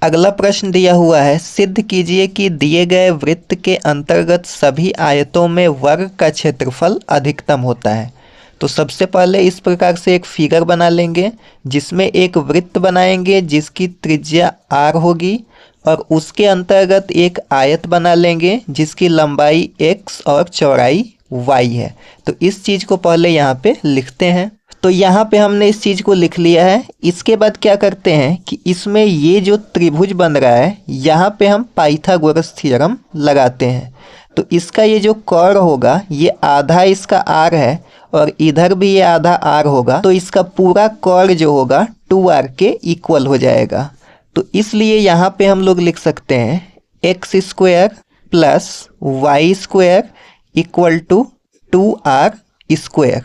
अगला प्रश्न दिया हुआ है, सिद्ध कीजिए कि दिए गए वृत्त के अंतर्गत सभी आयतों में वर्ग का क्षेत्रफल अधिकतम होता है। तो सबसे पहले इस प्रकार से एक फिगर बना लेंगे जिसमें एक वृत्त बनाएंगे जिसकी त्रिज्या r होगी और उसके अंतर्गत एक आयत बना लेंगे जिसकी लंबाई x और चौड़ाई y है। तो इस चीज़ को पहले यहाँ पे लिखते हैं। तो यहाँ पे हमने इस चीज़ को लिख लिया है। इसके बाद क्या करते हैं कि इसमें ये जो त्रिभुज बन रहा है यहाँ पे हम पाइथागोरस थ्योरम लगाते हैं। तो इसका ये जो कर्ण होगा ये आधा इसका r है और इधर भी ये आधा r होगा, तो इसका पूरा कर्ण जो होगा 2r के इक्वल हो जाएगा। तो इसलिए यहाँ पे हम लोग लिख सकते हैं x square plus Y square equal to 2r square.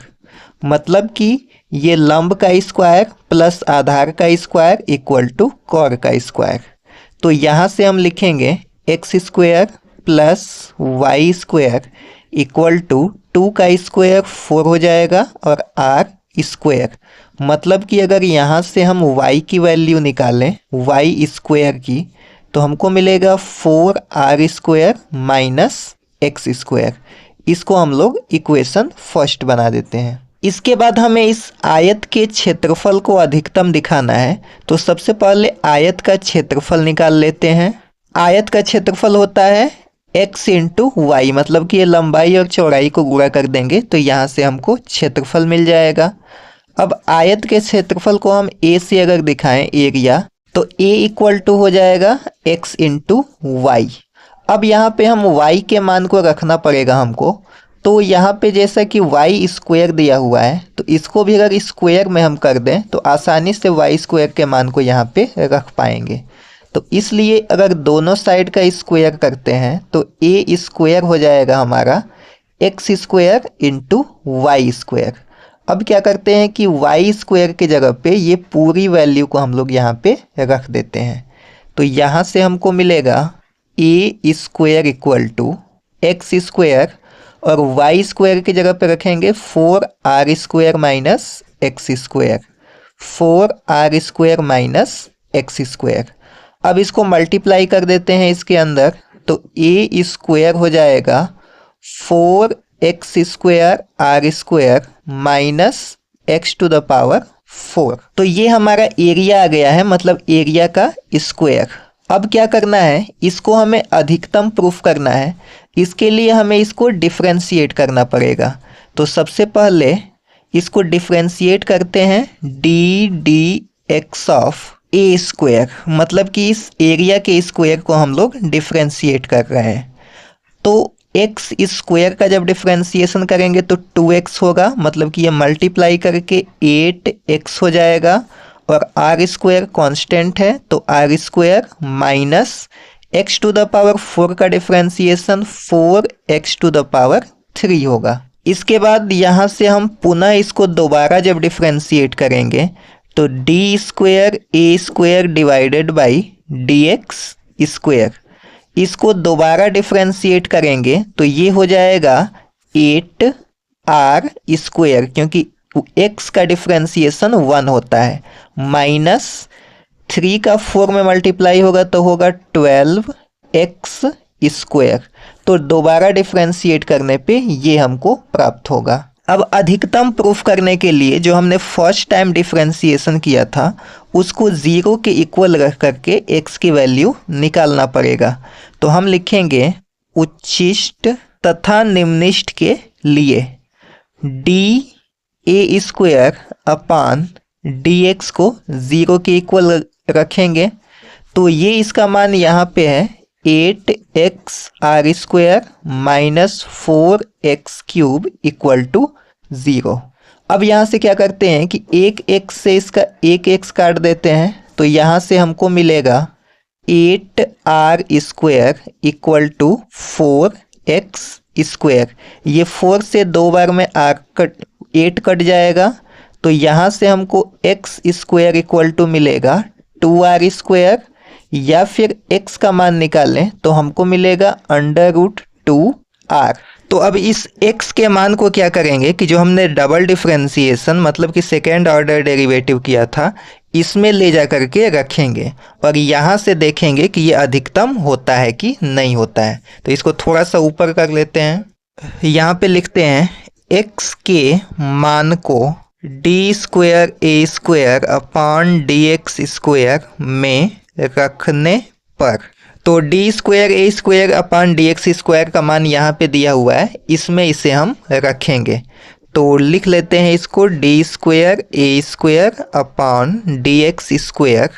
मतलब कि ये लंब का स्क्वायर प्लस आधार का स्क्वायर इक्वल टू कर्ण का स्क्वायर। तो यहाँ से हम लिखेंगे X square plus Y square equal to 2 का स्क्वायर 4 हो जाएगा और r स्क्वायर। मतलब कि अगर यहाँ से हम y की वैल्यू निकालें y स्क्वायर की तो हमको मिलेगा 4r square minus X square. इसको हम लोग इक्वेशन फर्स्ट बना देते हैं। इसके बाद हमें इस आयत के क्षेत्रफल को अधिकतम दिखाना है। तो सबसे पहले आयत का क्षेत्रफल निकाल लेते हैं। आयत का क्षेत्रफल होता है x इंटू वाई, मतलब कि ये लंबाई और चौड़ाई को गुणा कर देंगे तो यहाँ से हमको क्षेत्रफल मिल जाएगा। अब आयत के क्षेत्रफल को हम a से अगर दिखाएं एरिया, तो a इक्वल टू हो जाएगा x इंटू वाई। अब यहाँ पे हम y के मान को रखना पड़ेगा हमको। तो यहाँ पे जैसा कि y स्क्वायर दिया हुआ है तो इसको भी अगर स्क्वायर में हम कर दें तो आसानी से y स्क्वायर के मान को यहाँ पे रख पाएंगे। तो इसलिए अगर दोनों साइड का स्क्वायर करते हैं तो a स्क्वायर हो जाएगा हमारा x square into Y square. अब क्या करते हैं कि y स्क्वायर के जगह पे ये पूरी वैल्यू को हम लोग यहाँ पे रख देते हैं। तो यहाँ से हमको मिलेगा a square equal to X square और y स्क्वायर की जगह पे रखेंगे 4r square minus X square, 4r square minus X square. अब इसको मल्टीप्लाई कर देते हैं इसके अंदर, तो a स्क्वायर हो जाएगा 4x square r square minus x to the power 4। तो ये हमारा एरिया आ गया है, मतलब एरिया का स्क्वायर। अब क्या करना है, इसको हमें अधिकतम प्रूफ करना है। इसके लिए हमें इसको डिफरेंशिएट करना पड़ेगा। तो सबसे पहले इसको डिफरेंशिएट करते हैं D D x of A square, मतलब कि इस एरिया के स्क्वायर को हम लोग डिफरेंशिएट कर रहे हैं। तो एक्स स्क्वायर का जब डिफरेंशिएशन करेंगे तो 2x होगा, मतलब कि ये मल्टीप्लाई करके 8x हो जाएगा और आर स्क्वायर कॉन्स्टेंट है तो R square minus X to the power 4 का differentiation 4x to the power 3 होगा। इसके बाद यहाँ से हम पुनः इसको दोबारा जब डिफरेंशिएट करेंगे तो D square A square divided by D X square, इसको दोबारा डिफरेंशिएट करेंगे तो ये हो जाएगा 8r स्क्वायर, क्योंकि x का डिफरेंशिएशन 1 होता है, माइनस 3 का 4 में मल्टीप्लाई होगा तो होगा 12x स्क्वायर। तो दोबारा डिफरेंशिएट करने पे ये हमको प्राप्त होगा। अब अधिकतम प्रूफ करने के लिए जो हमने फर्स्ट टाइम डिफरेंशिएशन किया था उसको 0 के इक्वल रख करके x की वैल्यू निकालना पड़ेगा। तो हम लिखेंगे उच्छिष्ट तथा निम्निष्ट के लिए D A square upon D x को 0 के इक्वल रखेंगे तो ये इसका मान यहाँ पे है 8x R square minus 4x cube equal to 0। अब यहाँ से क्या करते हैं कि एक x से इसका एक x काट देते हैं तो यहाँ से हमको मिलेगा 8r square equal to 4x square. ये 4 से 2 बार में 8 कट जाएगा तो यहाँ से हमको x स्क्वायर इक्वल टू मिलेगा 2r स्क्वायर, या फिर x का मान निकालें तो हमको मिलेगा √2r। तो अब इस x के मान को क्या करेंगे कि जो हमने डबल डिफरेंशिएशन मतलब कि सेकेंड ऑर्डर डेरिवेटिव किया था इसमें ले जा करके रखेंगे और यहाँ से देखेंगे कि ये अधिकतम होता है कि नहीं होता है। तो इसको थोड़ा सा ऊपर कर लेते हैं। यहाँ पे लिखते हैं x के मान को D square A square upon D X square में रखने पर, तो D square A square upon D X square का मान यहाँ पे दिया हुआ है, इसमें इसे हम रखेंगे। तो लिख लेते हैं इसको D square A square upon D X square,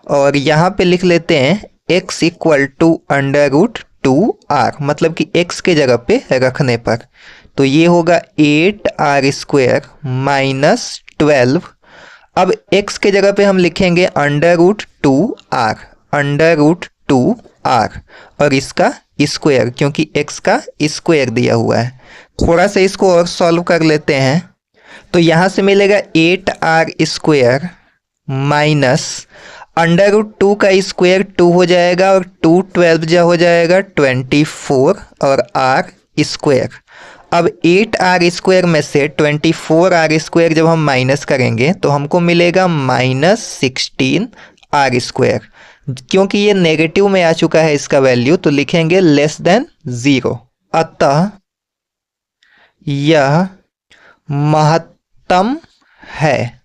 और यहाँ पे लिख लेते हैं x equal to under root 2r, मतलब कि x के जगह पे रखने पर। तो ये होगा 8r स्क्वायर माइनस 12। अब x के जगह पे हम लिखेंगे under root 2r, under root 2r, और इसका स्क्वायर, क्योंकि x का स्क्वायर दिया हुआ है। थोड़ा सा इसको और सॉल्व कर लेते हैं। तो यहाँ से मिलेगा 8r square minus under root 2 का स्क्वायर 2 हो जाएगा, और 2 12 जा हो जाएगा 24, और r स्क्वायर। अब 8r स्क्वायर में से 24r स्क्वायर जब हम माइनस करेंगे तो हमको मिलेगा -16r स्क्वायर। क्योंकि ये नेगेटिव में आ चुका है इसका वैल्यू, तो लिखेंगे लेस देन 0। अतः यह महत्तम है।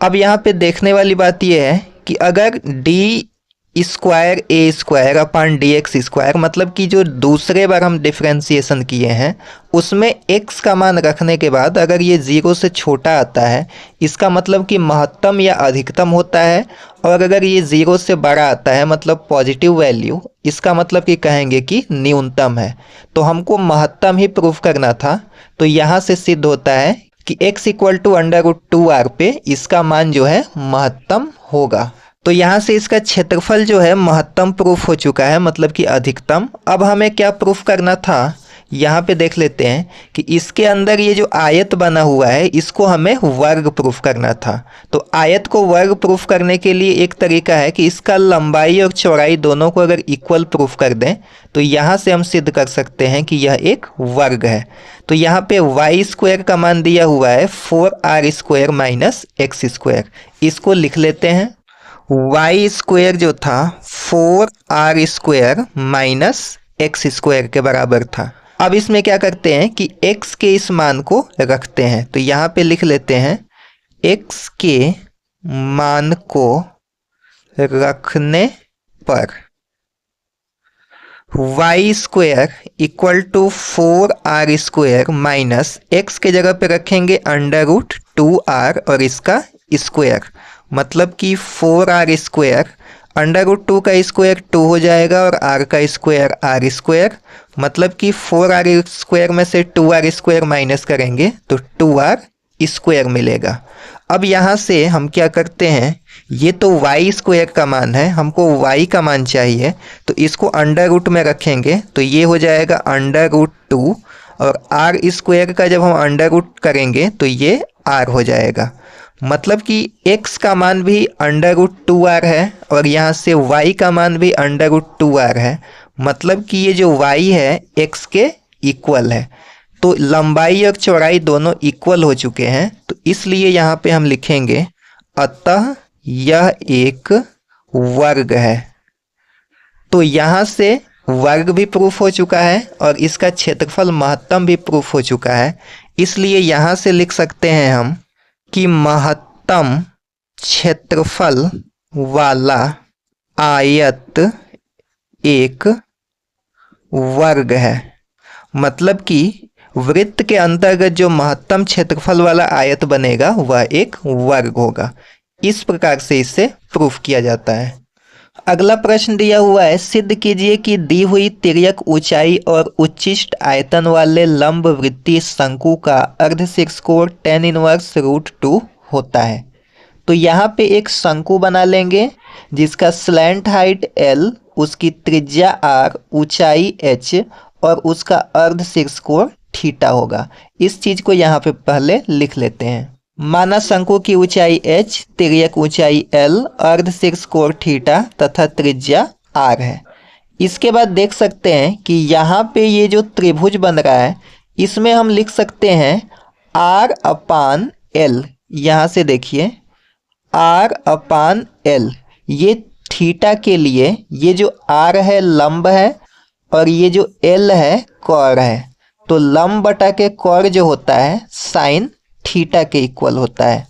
अब यहाँ पे देखने वाली बात यह है कि अगर D square A square upon D X square, मतलब कि जो दूसरे बार हम डिफ्रेंसिएशन किए हैं उसमें x का मान रखने के बाद अगर ये 0 से छोटा आता है, इसका मतलब कि महत्तम या अधिकतम होता है। और अगर ये 0 से बड़ा आता है, मतलब पॉजिटिव वैल्यू, इसका मतलब कि कहेंगे कि न्यूनतम है। तो हमको महत्तम ही प्रूफ करना था। तो यहाँ से सिद्ध होता है कि x equal to under root 2r पे इसका मान जो है महत्तम होगा। तो यहाँ से इसका क्षेत्रफल जो है महत्तम प्रूफ हो चुका है, मतलब कि अधिकतम। अब हमें क्या प्रूफ करना था, यहाँ पे देख लेते हैं कि इसके अंदर ये जो आयत बना हुआ है इसको हमें वर्ग प्रूफ करना था। तो आयत को वर्ग प्रूफ करने के लिए एक तरीका है कि इसका लंबाई और चौड़ाई दोनों को अगर इक्वल प्रूफ कर दें तो यहाँ से हम सिद्ध कर सकते हैं कि यह एक वर्ग है। तो यहाँ पे y स्क्वायर का मान दिया हुआ है 4r square minus X square. इसको लिख लेते हैं। y स्क्वायर जो था 4r square minus X square के बराबर था। अब इसमें क्या करते हैं कि x के इस मान को रखते हैं। तो यहाँ पे लिख लेते हैं x के मान को रखने पर y square equal to 4r square minus x के जगह पे रखेंगे अंडर रूट 2r और इसका स्क्वायर, मतलब कि 4r स्क्वायर, अंडर रूट 2 का स्क्वायर 2 हो जाएगा और r का स्क्वायर r स्क्वायर, मतलब कि 4r स्क्वायर में से 2r स्क्वायर माइनस करेंगे तो 2r स्क्वायर मिलेगा। अब यहाँ से हम क्या करते हैं, ये तो y स्क्वायर का मान है, हमको y का मान चाहिए, तो इसको अंडर रूट में रखेंगे तो ये हो जाएगा अंडर रूट 2, और r स्क्वायर का जब हम अंडर रूट करेंगे तो ये r हो जाएगा। मतलब कि x का मान भी अंडर रूट 2r है और यहाँ से y का मान भी अंडर रूट 2r है, मतलब कि ये जो y है x के इक्वल है। तो लंबाई और चौड़ाई दोनों इक्वल हो चुके हैं, तो इसलिए यहाँ पे हम लिखेंगे अतः यह एक वर्ग है। तो यहाँ से वर्ग भी प्रूफ हो चुका है और इसका क्षेत्रफल महत्तम भी प्रूफ हो चुका है। इसलिए यहाँ से लिख सकते हैं हम कि महत्तम क्षेत्रफल वाला आयत एक वर्ग है। मतलब कि वृत्त के अंतर्गत जो महत्तम क्षेत्रफल वाला आयत बनेगा वह एक वर्ग होगा। इस प्रकार से इसे प्रूफ किया जाता है। अगला प्रश्न दिया हुआ है, सिद्ध कीजिए कि दी हुई तिर्यक ऊंचाई और उच्चिष्ट आयतन वाले लंब वृत्तीय शंकु का अर्धशीर्ष कोण tan इनवर्स √2 होता है। तो यहाँ पे एक शंकु बना लेंगे जिसका स्लैंट हाइट l, उसकी त्रिज्या r, ऊंचाई h और उसका अर्धशीर्ष कोण थीटा होगा। इस चीज को यहाँ पे पहले लिख लेते हैं। माना शंकु की ऊंचाई h, तिर्यक ऊंचाई l, अर्धशीर्ष कोण थीटा तथा त्रिज्या r है। इसके बाद देख सकते हैं कि यहाँ पे ये जो त्रिभुज बन रहा है इसमें हम लिख सकते हैं r/l। यहाँ से देखिए आर अपान एल, ये थीटा के लिए ये जो आर है लंब है और ये जो एल है कॉर है, तो लंब बटा के कॉर जो होता है साइन थीटा के इक्वल होता है।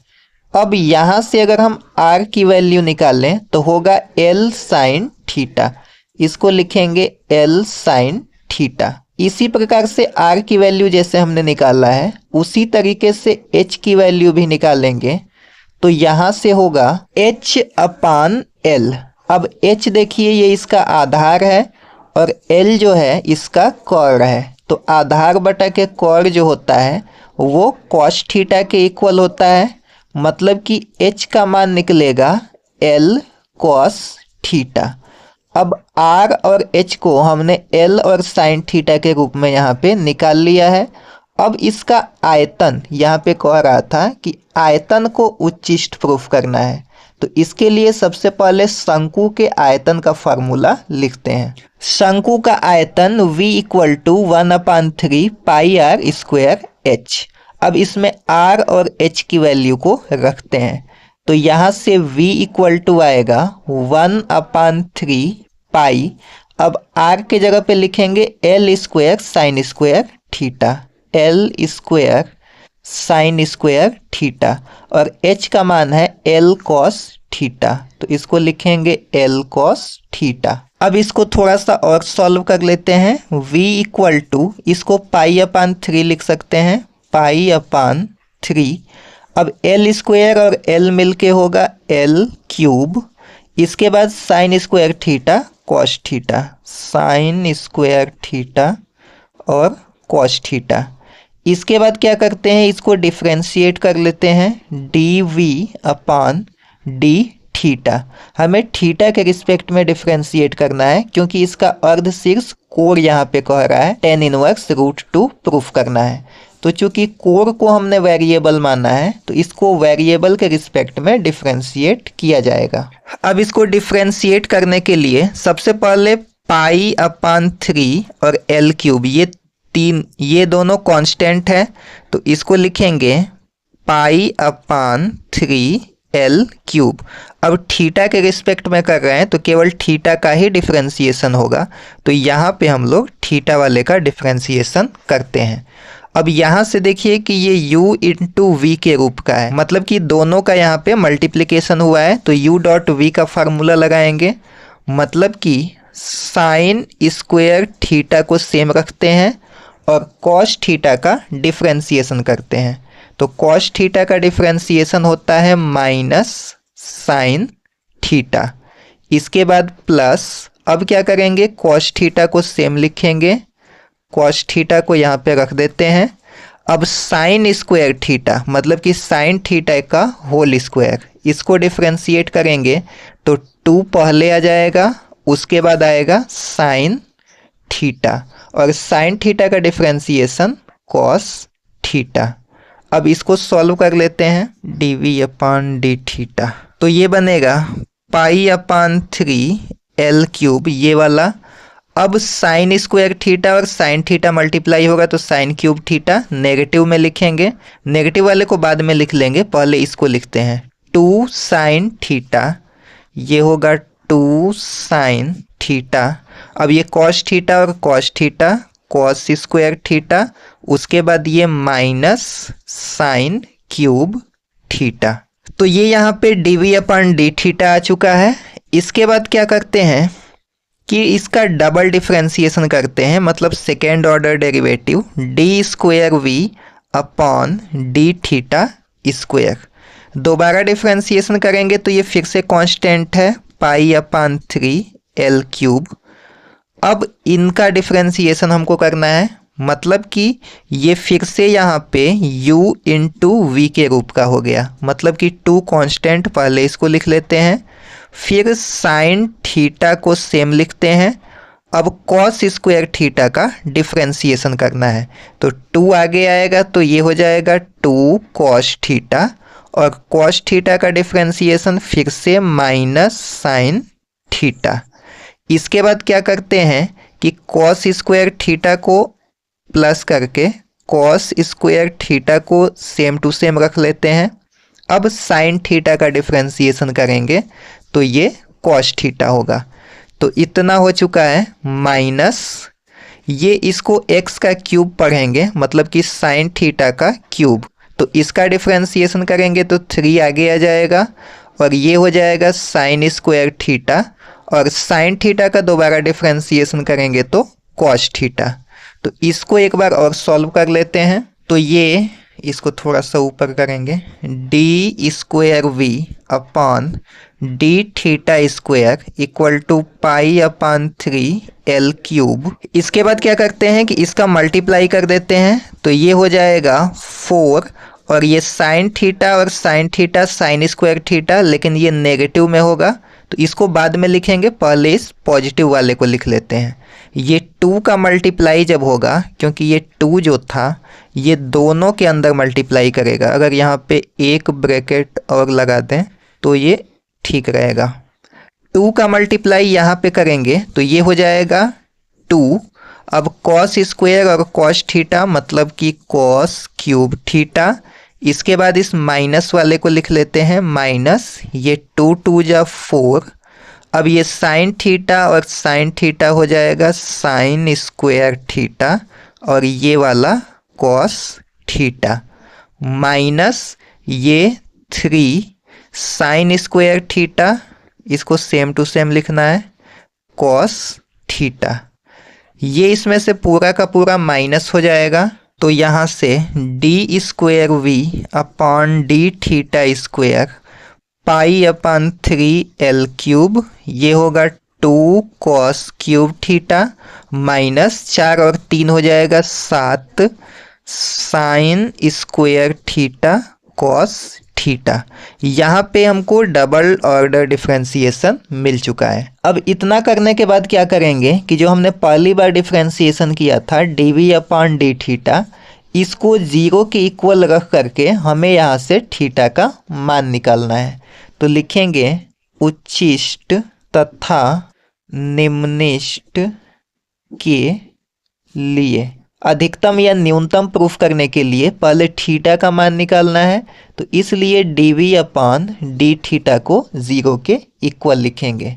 अब यहाँ से अगर हम आर की वैल्यू निकालें तो होगा एल साइन थीटा, इसको लिखेंगे एल साइन थीटा। इसी प्रकार से आर की वैल्यू जैसे हमने निकाला है उसी तरीके से एच की वैल्यू भी निकालेंगे, तो यहाँ से होगा एच अपान एल। अब एच देखिए ये इसका आधार है और एल जो है इसका कॉर है, तो आधार बटा के कॉर जो होता है वो कॉस थीटा के इक्वल होता है, मतलब कि एच का मान निकलेगा एल कॉस थीटा। अब आर और एच को हमने एल और साइन थीटा के रूप में यहाँ पे निकाल लिया है। अब इसका आयतन यहाँ पे कह रहा था कि आयतन को उच्चिष्ट प्रूफ करना है, तो इसके लिए सबसे पहले शंकु के आयतन का फॉर्मूला लिखते हैं। शंकु का आयतन v equal to 1/3 pi R square H. अब इसमें r और h की वैल्यू को रखते हैं, तो यहाँ से v इक्वल टू आएगा 1/3 पाई। अब r के जगह पे लिखेंगे l square sine square theta, l square sine square theta, और h का मान है l कॉस थीटा, तो इसको लिखेंगे l कॉस थीटा। अब इसको थोड़ा सा और सॉल्व कर लेते हैं। v इक्वल टू इसको पाई अपान 3 लिख सकते हैं, पाई अपान 3। अब l स्क्वायर और l मिलके होगा l क्यूब। इसके बाद sign square theta cos theta, sign square theta और कॉस थीटा। इसके बाद क्या करते हैं, इसको डिफ्रेंशिएट कर लेते हैं, D V upon D theta. हमें थीटा के रिस्पेक्ट में डिफ्रेंशिएट करना है क्योंकि इसका अर्धशीर्ष कोण यहाँ पे कह रहा है tan इनवर्स √2 प्रूफ करना है। तो चूंकि कोण को हमने वेरिएबल माना है तो इसको वेरिएबल के रिस्पेक्ट में डिफ्रेंशिएट किया जाएगा। अब इसको डिफ्रेंशिएट करने के लिए सबसे पहले पाई अपान 3 और एल क्यूब, ये दोनों कांस्टेंट है, तो इसको लिखेंगे पाई अपान 3 एल क्यूब। अब थीटा के रिस्पेक्ट में कर रहे हैं तो केवल थीटा का ही डिफ्रेंशिएशन होगा, तो यहाँ पे हम लोग थीटा वाले का डिफ्रेंशिएशन करते हैं। अब यहाँ से देखिए कि ये u इंटू वी के रूप का है, मतलब कि दोनों का यहाँ पे मल्टीप्लिकेशन हुआ है, तो u डॉट वी का फार्मूला लगाएंगे, मतलब कि साइन स्क्वायर थीटा को सेम रखते हैं और कॉस थीटा का डिफ्रेंशिएशन करते हैं। तो कॉस थीटा का डिफ्रेंशिएशन होता है माइनस साइन थीटा, इसके बाद प्लस। अब क्या करेंगे, कॉस थीटा को सेम लिखेंगे, कॉस थीटा को यहाँ पे रख देते हैं। अब साइन स्क्वायर थीटा मतलब कि साइन थीटा का होल स्क्वायर, इसको डिफ्रेंशिएट करेंगे तो 2 पहले आ जाएगा, उसके बाद आएगा साइन थीटा, और साइन थीटा का डिफ्रेंशिएशन कॉस थीटा। अब इसको सॉल्व कर लेते हैं, D V upon D theta, तो ये बनेगा पाई अपान 3 एल क्यूब ये वाला। अब साइन स्क्वायर थीटा और साइन थीटा मल्टीप्लाई होगा तो साइन क्यूब थीटा, नेगेटिव में लिखेंगे, नेगेटिव वाले को बाद में लिख लेंगे, पहले इसको लिखते हैं 2 साइन थीटा, ये होगा 2 साइन थीटा। अब ये कॉस थीटा और cos theta, cos square theta, उसके बाद ये माइनस साइन क्यूब थीटा। तो ये यहाँ पे D V upon D theta आ चुका है। इसके बाद क्या करते हैं कि इसका डबल डिफ्रेंशिएशन करते हैं, मतलब second order derivative, D square V upon D theta square. दोबारा डिफ्रेंशिएशन करेंगे तो ये फिर से कांस्टेंट है, पाई अपान 3 एल क्यूब। अब इनका डिफ्रेंशिएशन हमको करना है, मतलब कि ये फिर से यहाँ पे u इंटू वी के रूप का हो गया, मतलब कि 2 कांस्टेंट, पहले इसको लिख लेते हैं, फिर साइन थीटा को सेम लिखते हैं। अब कॉस स्क्वायर थीटा का डिफ्रेंशिएशन करना है तो 2 आगे आएगा, तो ये हो जाएगा 2 कॉस थीटा, और कॉस थीटा का डिफ्रेंशिएशन फिर से माइनस साइन थीटा। इसके बाद क्या करते हैं कि कॉस स्क्वायर थीटा को प्लस करके कॉस स्क्वायर थीटा को सेम टू सेम रख लेते हैं। अब साइन थीटा का डिफरेंशिएशन करेंगे तो ये कॉस थीटा होगा। तो इतना हो चुका है माइनस, ये इसको x का क्यूब पढ़ेंगे मतलब कि साइन थीटा का क्यूब, तो इसका डिफरेंशिएशन करेंगे तो 3 आगे आ जाएगा और ये हो जाएगा साइन स्क्वायर थीटा, और साइन थीटा का दोबारा डिफरेंशिएशन करेंगे तो कॉस थीटा। तो इसको एक बार और सॉल्व कर लेते हैं। तो ये इसको थोड़ा सा ऊपर करेंगे, D square V upon D theta square equal to pi upon 3 L cube. इसके बाद क्या करते हैं कि इसका मल्टीप्लाई कर देते हैं, तो ये हो जाएगा 4, और ये साइन थीटा और sine theta sine square theta, लेकिन ये नेगेटिव में होगा तो इसको बाद में लिखेंगे, पहले इस पॉजिटिव वाले को लिख लेते हैं। ये 2 का मल्टीप्लाई जब होगा, क्योंकि ये 2 जो था ये दोनों के अंदर मल्टीप्लाई करेगा, अगर यहाँ पे एक ब्रैकेट और लगा दें तो ये ठीक रहेगा। 2 का मल्टीप्लाई यहाँ पे करेंगे तो ये हो जाएगा 2। अब कॉस स्क्वायर और कॉस थीटा मतलब कि कॉस क्यूब थीटा, इसके बाद इस माइनस वाले को लिख लेते हैं माइनस, ये 2 2 जा 4। अब ये साइन थीटा और साइन थीटा हो जाएगा साइन स्क्वायर थीटा, और ये वाला कॉस थीटा, माइनस ये 3 साइन स्क्वायर थीटा, इसको सेम टू सेम लिखना है कॉस थीटा। ये इसमें से पूरा का पूरा माइनस हो जाएगा, तो यहाँ से D square V upon D theta square pi upon 3 L cube, ये होगा 2 कॉस क्यूब थीटा, माइनस 4 और 3 हो जाएगा 7 sign square theta cos theta. यहाँ पे हमको डबल ऑर्डर डिफरेंशिएशन मिल चुका है। अब इतना करने के बाद क्या करेंगे कि जो हमने पहली बार डिफरेंशिएशन किया था डी अपॉन डी थीटा, इसको 0 के इक्वल रख करके हमें यहाँ से थीटा का मान निकालना है। तो लिखेंगे उच्चिष्ट तथा निम्निष्ट के लिए अधिकतम या न्यूनतम प्रूफ करने के लिए पहले थीटा का मान निकालना है, तो इसलिए डी अपॉन डी थीटा को 0 के इक्वल लिखेंगे।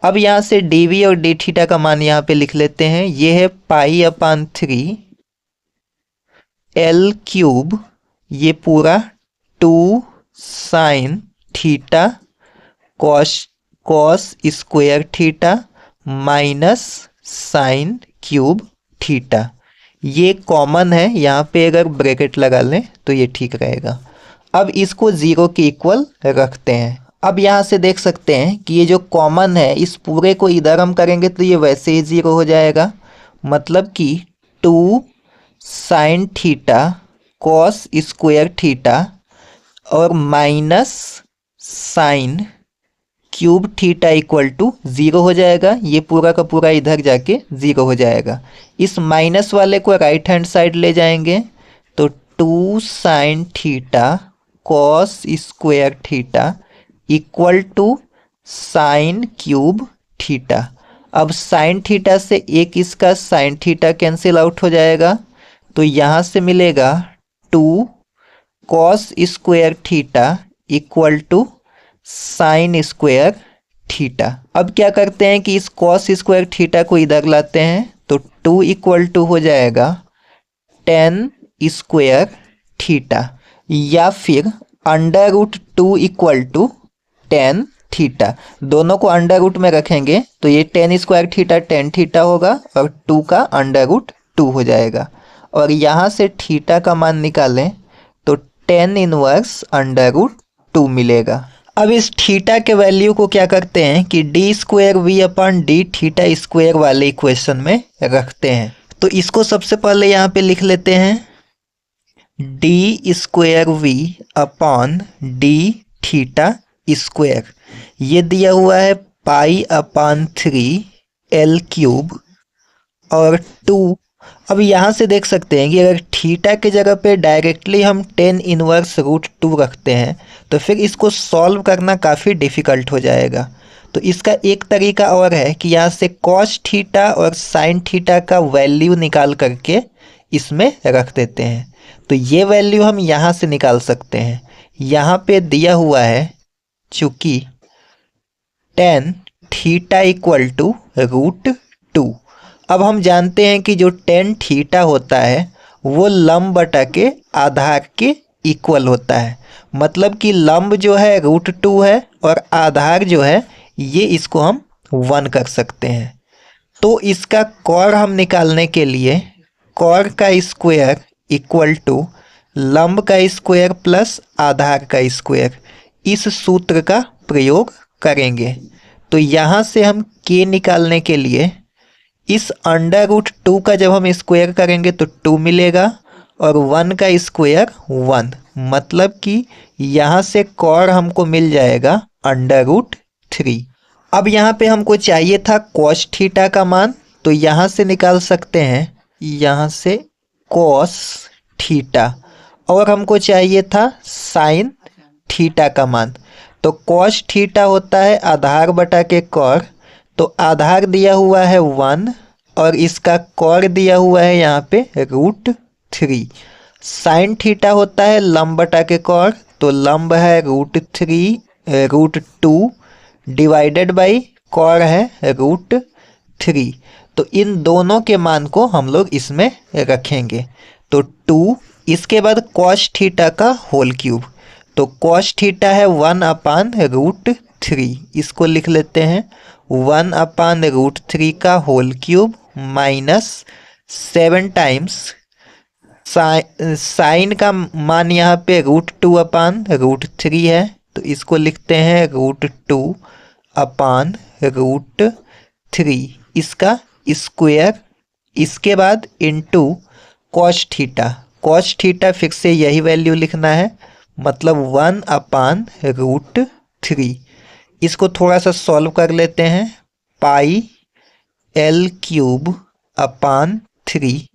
अब यहाँ से डी और डी थीटा का मान यहाँ पे लिख लेते हैं, ये है पाई अपॉन 3 एल क्यूब, ये पूरा 2 sine theta cos square theta minus sine cube theta. ये कॉमन है, यहाँ पे अगर ब्रैकेट लगा लें तो ये ठीक रहेगा। अब इसको 0 के इक्वल रखते हैं। अब यहाँ से देख सकते हैं कि ये जो कॉमन है इस पूरे को इधर हम करेंगे तो ये वैसे ही 0 हो जाएगा, मतलब कि 2 sine theta cos square theta और minus sine cube theta equal to 0 हो जाएगा। ये पूरा का पूरा इधर जाके 0 हो जाएगा। इस माइनस वाले को राइट हैंड साइड ले जाएंगे तो 2 sine theta cos square theta equal to sine cube theta. अब साइन थीटा से एक इसका साइन थीटा कैंसिल आउट हो जाएगा, तो यहाँ से मिलेगा 2 cos square theta equal to sine square theta. अब क्या करते हैं कि इस कॉस स्क्वायर थीटा को इधर लाते हैं, तो 2 इक्वल टू हो जाएगा tan स्क्वायर थीटा, या फिर under root 2 equal to tan theta. दोनों को अंडर रूट में रखेंगे तो ये tan square theta tan theta होगा और 2 का अंडर रूट 2 हो जाएगा। और यहाँ से थीटा का मान निकालें तो tan इनवर्स अंडर रूट 2 मिलेगा। अब इस थीटा के वैल्यू को क्या करते हैं कि D square V upon D theta square वाले इक्वेशन में रखते हैं। तो इसको सबसे पहले यहाँ पे लिख लेते हैं D square V upon D theta square, ये दिया हुआ है पाई अपॉन 3 एल क्यूब और 2। अब यहाँ से देख सकते हैं कि अगर थीटा की जगह पे डायरेक्टली हम tan इनवर्स रूट 2 रखते हैं तो फिर इसको सॉल्व करना काफ़ी डिफ़िकल्ट हो जाएगा। तो इसका एक तरीका और है कि यहाँ से cos थीटा और sin थीटा का वैल्यू निकाल करके इसमें रख देते हैं। तो ये वैल्यू हम यहाँ से निकाल सकते हैं, यहाँ पे दिया हुआ है चूंकि tan थीटा इक्वल टू √2। अब हम जानते हैं कि जो tan थीटा होता है वो लंब बटा के आधार के इक्वल होता है। मतलब कि लंब जो है √2 है और आधार जो है ये इसको हम 1 कर सकते हैं। तो इसका कॉर हम निकालने के लिए कॉर का स्क्वायर इक्वल टू लंब का स्क्वायर प्लस आधार का स्क्वायर, इस सूत्र का प्रयोग करेंगे। तो यहाँ से हम k निकालने के लिए इस √2 का जब हम स्क्वायर करेंगे तो 2 मिलेगा और 1 का स्क्वायर 1, मतलब कि यहाँ से कॉर हमको मिल जाएगा √3। अब यहाँ पे हमको चाहिए था cos थीटा का मान, तो यहाँ से निकाल सकते हैं, यहाँ से cos थीटा, और हमको चाहिए था sin थीटा का मान। तो cos थीटा होता है आधार बटा के कॉर, तो आधार दिया हुआ है 1 और इसका कॉर दिया हुआ है यहाँ पे √3। sin थीटा होता है लंब बटा के कॉर, तो लंब है √2 डिवाइडेड बाई कॉर है √3। तो इन दोनों के मान को हम लोग इसमें रखेंगे। तो 2, इसके बाद cos थीटा का होल क्यूब, तो cos थीटा है 1/√3, इसको लिख लेते हैं 1/√3 का whole cube minus 7 times sine का मान यहाँ पे √2/√3 है, तो इसको लिखते हैं √2/√3, इसका स्क्वायर, इसके बाद into cos theta. cos theta fix से यही वैल्यू लिखना है, मतलब 1/√3। इसको थोड़ा सा सॉल्व कर लेते हैं, πl³/3,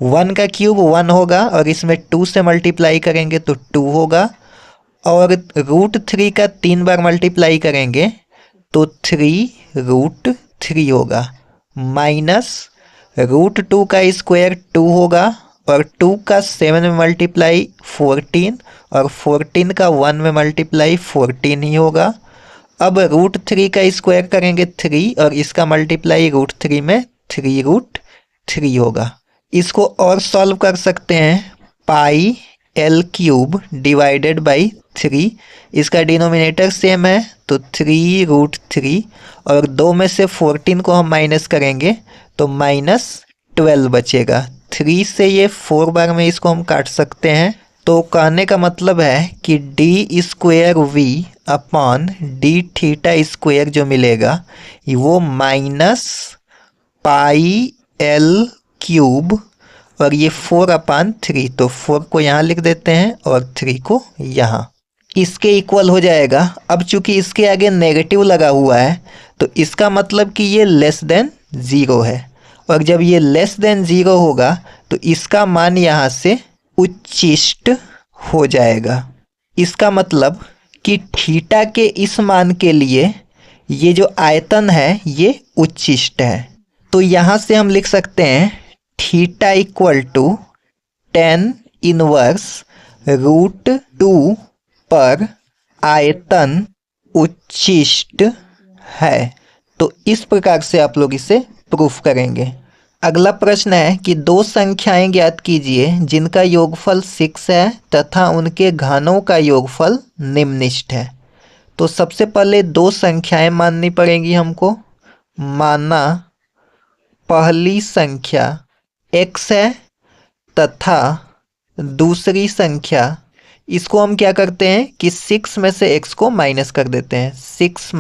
1 का क्यूब 1 होगा और इसमें 2 से मल्टीप्लाई करेंगे तो 2 होगा, और √3 का 3 बार मल्टीप्लाई करेंगे तो 3√3 होगा, माइनस √2 का स्क्वायर 2 होगा और 2 का 7 में मल्टीप्लाई 14 और 14 का 1 में मल्टीप्लाई 14 ही होगा। अब √3 का स्क्वायर करेंगे 3 और इसका मल्टीप्लाई √3 में 3√3 होगा। इसको और सॉल्व कर सकते हैं, πl³ डिवाइडेड बाई 3, इसका डिनोमिनेटर सेम है तो 3√3 और 2 में से 14 को हम माइनस करेंगे तो -12 बचेगा। 3 से ये 4 बार में इसको हम काट सकते हैं। तो कहने का मतलब है कि d²v/d θ² जो मिलेगा वो -πl³ और ये 4/3, तो 4 को यहाँ लिख देते हैं और 3 को यहाँ, इसके इक्वल हो जाएगा। अब चूंकि इसके आगे नेगेटिव लगा हुआ है तो इसका मतलब कि ये लेस देन 0 है, और जब ये लेस देन 0 होगा तो इसका मान यहाँ से उच्चिष्ट हो जाएगा। इसका मतलब कि थीटा के इस मान के लिए ये जो आयतन है ये उच्चिष्ट है। तो यहाँ से हम लिख सकते हैं theta equal to tan inverse √2 पर आयतन उच्चिष्ट है। तो इस प्रकार से आप लोग इसे प्रूफ करेंगे। अगला प्रश्न है कि दो संख्याएं ज्ञात कीजिए जिनका योगफल 6 है तथा उनके घनों का योगफल निम्नलिखित है। तो सबसे पहले दो संख्याएं माननी पड़ेंगी हमको। माना पहली संख्या x है तथा दूसरी संख्या, इसको हम क्या करते हैं कि 6 में से x को माइनस कर देते हैं, 6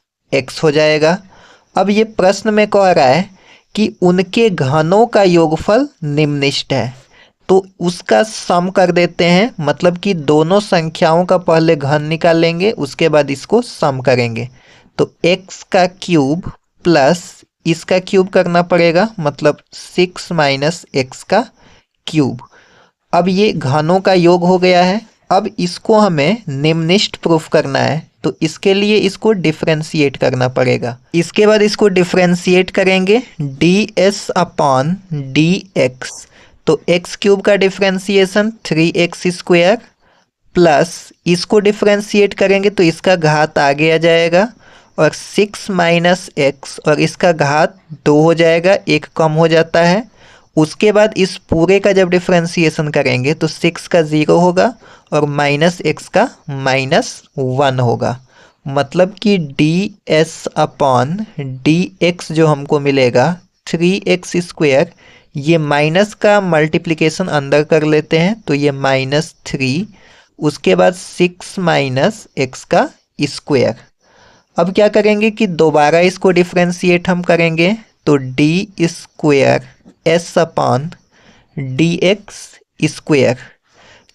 - x हो जाएगा। अब ये प्रश्न में कह रहा है कि उनके घनों का योगफल निम्नलिखित है, तो उसका सम कर देते हैं, मतलब कि दोनों संख्याओं का पहले घन निकालेंगे उसके बाद इसको सम करेंगे। तो x का क्यूब प्लस इसका क्यूब करना पड़ेगा, मतलब 6 - x का क्यूब। अब ये घनों का योग हो गया है। अब इसको हमें निम्नलिखित प्रूफ करना है, तो इसके लिए इसको डिफरेंशिएट करना पड़ेगा। इसके बाद इसको डिफरेंशिएट करेंगे ds/dx, तो x³ का डिफरेंशिएशन 3x² प्लस इसको डिफ्रेंशिएट करेंगे तो इसका घात आगे आ जाएगा और 6 माइनस एक्स और इसका घात 2 हो जाएगा, एक कम हो जाता है। उसके बाद इस पूरे का जब डिफ्रेंशिएशन करेंगे तो 6 का 0 होगा और माइनस एक्स का -1 होगा। मतलब कि D S upon D x जो हमको मिलेगा 3x², ये माइनस का मल्टीप्लिकेशन अंदर कर लेते हैं तो ये -3, उसके बाद 6 माइनस एक्स का स्क्वायर। अब क्या करेंगे कि दोबारा इसको डिफ्रेंशिएट हम करेंगे तो d² s upon D X square,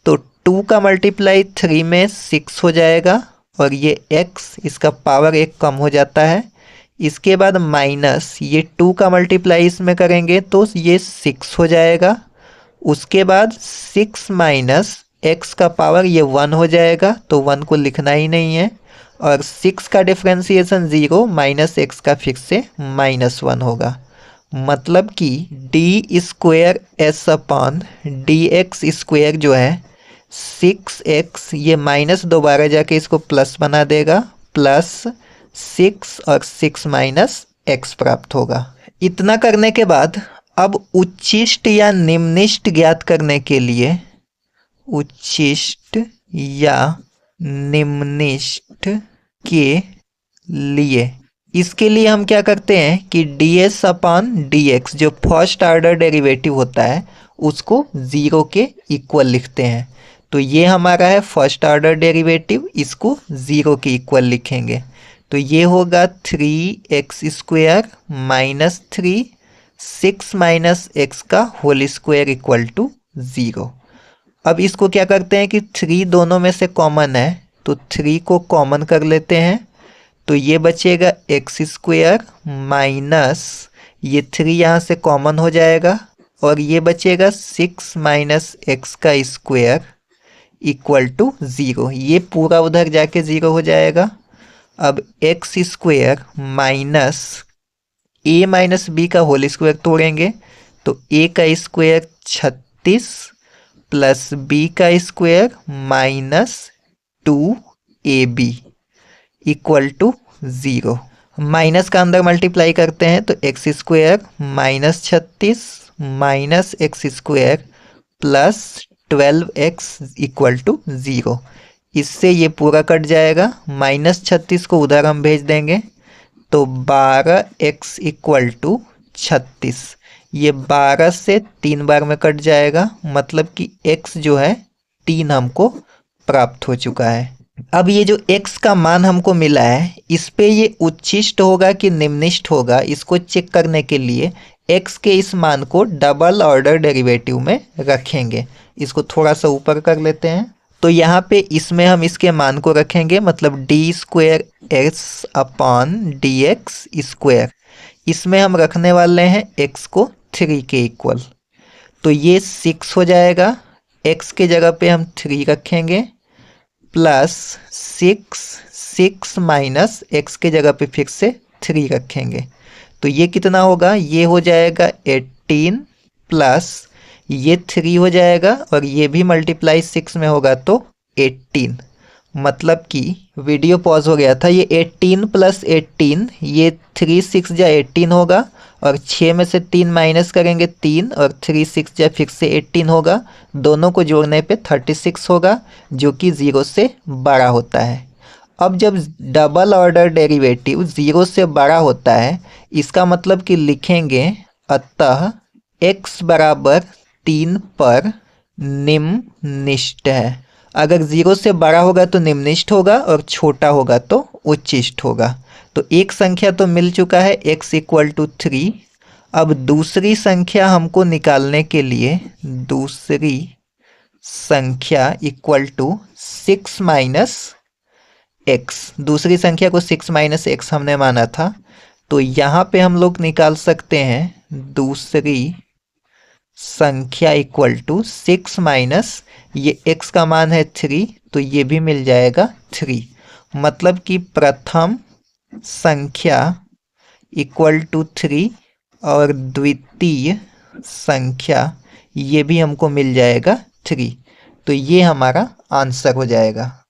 तो 2 का मल्टीप्लाई 3 में 6 हो जाएगा और ये x इसका पावर 1 कम हो जाता है। इसके बाद माइनस ये 2 का मल्टीप्लाई इसमें करेंगे तो ये 6 हो जाएगा। उसके बाद 6 माइनस x का पावर ये 1 हो जाएगा तो 1 को लिखना ही नहीं है और 6 का डिफ्रेंशिएशन 0 माइनस एक्स का फिर से -1 होगा। मतलब कि d² s upon D X square जो है 6x, ये माइनस दोबारा जाके इसको प्लस बना देगा, प्लस 6 और 6 माइनस एक्स प्राप्त होगा। इतना करने के बाद अब उच्छिष्ट या निम्निष्ट ज्ञात करने के लिए उच्छिष्ट या निम्निष्ट के लिए इसके लिए हम क्या करते हैं कि ds अपॉन dx जो फर्स्ट ऑर्डर डेरिवेटिव होता है उसको 0 के इक्वल लिखते हैं। तो ये हमारा है फर्स्ट ऑर्डर डेरिवेटिव, इसको 0 के इक्वल लिखेंगे तो ये होगा 3x² माइनस 3 6 माइनस एक्स का होल स्क्वायर इक्वल टू 0। अब इसको क्या करते हैं कि 3 दोनों में से कॉमन है तो 3 को कॉमन कर लेते हैं तो ये बचेगा x² माइनस ये 3 यहाँ से कॉमन हो जाएगा और ये बचेगा 6 माइनस एक्स का स्क्वायर इक्वल टू 0। ये पूरा उधर जाके 0 हो जाएगा। अब x² minus a minus b का होल स्क्वायर तोड़ेंगे तो a का स्क्वायर 36 प्लस b का square -2ab equal to 0। Minus का अंदर मल्टीप्लाई करते हैं तो x² minus 36 minus x² plus 12x equal to 0। इससे ये पूरा कट जाएगा, -36 को उधर हम भेज देंगे तो 12x इक्वल टू 36, ये 12 से 3 बार में कट जाएगा। मतलब कि x जो है 3 हमको प्राप्त हो चुका है। अब ये जो x का मान हमको मिला है इस पे ये उच्छिष्ट होगा कि निम्निष्ट होगा, इसको चेक करने के लिए x के इस मान को डबल ऑर्डर डेरिवेटिव में रखेंगे। इसको थोड़ा सा ऊपर कर लेते हैं तो यहाँ पे इसमें हम इसके मान को रखेंगे, मतलब d² s upon D X square, इसमें हम रखने वाले हैं x को 3 के इक्वल तो ये 6 हो जाएगा। x के जगह पे हम 3 रखेंगे प्लस 6 माइनस एक्स के जगह पे फिर से 3 रखेंगे तो ये कितना होगा, ये हो जाएगा 18 प्लस ये 3 हो जाएगा और ये भी मल्टीप्लाई 6 में होगा तो 18। मतलब कि वीडियो पॉज हो गया था, ये 18 प्लस 18 ये 3 6 जा 18 होगा और 6 में से 3 माइनस करेंगे 3 और 3 6 जा फिर से 18 होगा, दोनों को जोड़ने पे 36 होगा जो कि 0 से बड़ा होता है। अब जब डबल ऑर्डर डेरिवेटिव 0 से बड़ा होता है इसका मतलब कि लिखेंगे अतः x बराबर 3 पर निम्निष्ट है। अगर 0 से बड़ा होगा तो निम्निष्ट होगा और छोटा होगा तो उच्चिष्ट होगा। तो एक संख्या तो मिल चुका है x इक्वल टू 3। अब दूसरी संख्या हमको निकालने के लिए दूसरी संख्या इक्वल टू 6 माइनस एक्स, दूसरी संख्या को 6 माइनस एक्स हमने माना था तो यहाँ पे हम लोग निकाल सकते हैं दूसरी संख्या इक्वल टू 6 माइनस ये x का मान है 3 तो ये भी मिल जाएगा 3। मतलब कि प्रथम संख्या इक्वल टू 3 और द्वितीय संख्या ये भी हमको मिल जाएगा 3। तो ये हमारा आंसर हो जाएगा।